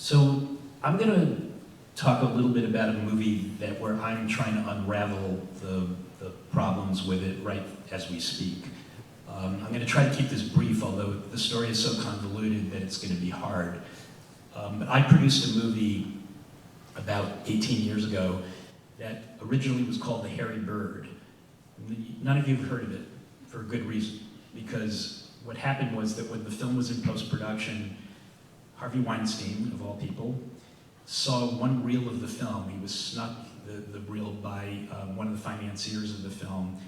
So I'm going to talk a little bit about a movie where I'm trying to unravel the problems with it right as we speak. I'm going to try to keep this brief, although the story is so convoluted that it's going to be hard. But I produced a movie about 18 years ago that originally was called The Hairy Bird. None of you have heard of it, for a good reason, because what happened was that when the film was in post-production, Harvey Weinstein, of all people, saw one reel of the film. He was snuck the reel by one of the financiers of the film.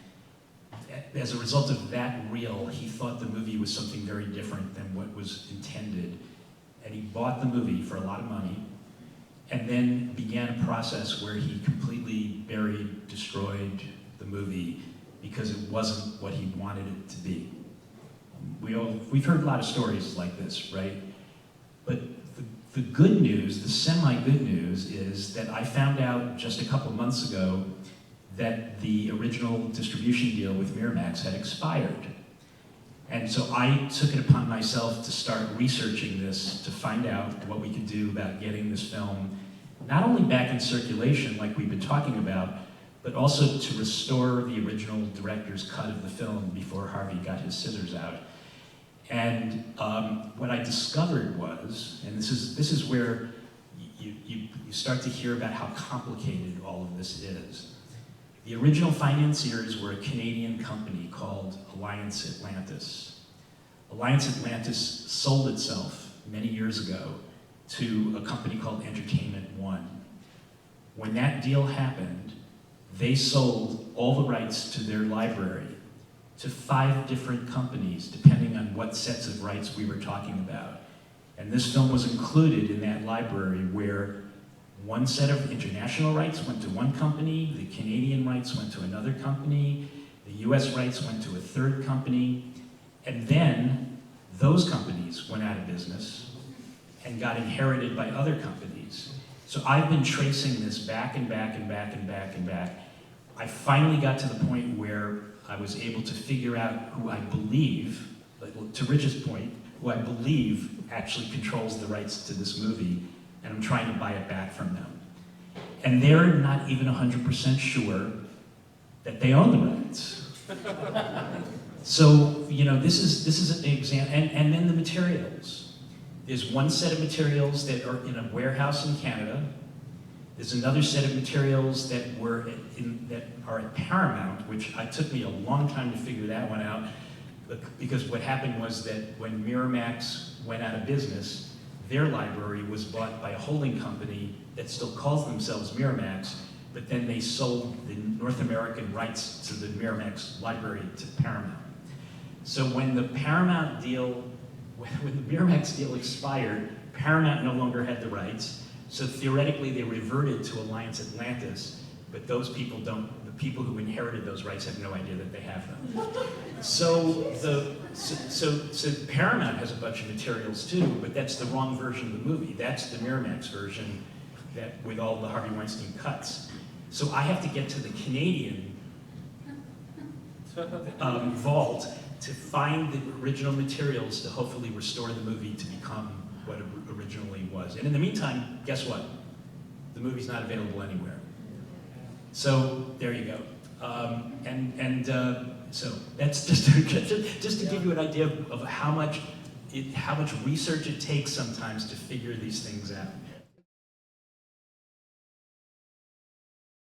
As a result of that reel, he thought the movie was something very different than what was intended. And he bought the movie for a lot of money, and then began a process where he completely buried, destroyed the movie because it wasn't what he wanted it to be. We've heard a lot of stories like this, right? But the good news, the semi-good news, is that I found out just a couple months ago that the original distribution deal with Miramax had expired. And so I took it upon myself to start researching this to find out what we could do about getting this film not only back in circulation like we've been talking about, but also to restore the original director's cut of the film before Harvey got his scissors out. And what I discovered was, and this is where you start to hear about how complicated all of this is. The original financiers were a Canadian company called Alliance Atlantis. Alliance Atlantis sold itself many years ago to a company called Entertainment One. When that deal happened, they sold all the rights to their library to 5 different companies, depending on what sets of rights we were talking about. And this film was included in that library where one set of international rights went to one company, the Canadian rights went to another company, the US rights went to a third company, and then those companies went out of business and got inherited by other companies. So I've been tracing this back and back and back and back and back. I finally got to the point where I was able to figure out who I believe, to Rich's point, who I believe actually controls the rights to this movie, and I'm trying to buy it back from them. And they're not even 100% sure that they own the rights. So, you know, this is an example, and then the materials. There's one set of materials that are in a warehouse in Canada. There's another set of materials that are at Paramount, which it took me a long time to figure that one out, because what happened was that when Miramax went out of business, their library was bought by a holding company that still calls themselves Miramax, but then they sold the North American rights to the Miramax library to Paramount. So when the Paramount deal, when the Miramax deal expired, Paramount no longer had the rights. So theoretically, they reverted to Alliance Atlantis, but those people don't, the people who inherited those rights have no idea that they have them. So Paramount has a bunch of materials too, but that's the wrong version of the movie. That's the Miramax version with all the Harvey Weinstein cuts. So I have to get to the Canadian vault to find the original materials to hopefully restore the movie to become what it originally was. And in the meantime, guess what? The movie's not available anywhere. So there you go. So that's just to give you an idea of how much research it takes sometimes to figure these things out.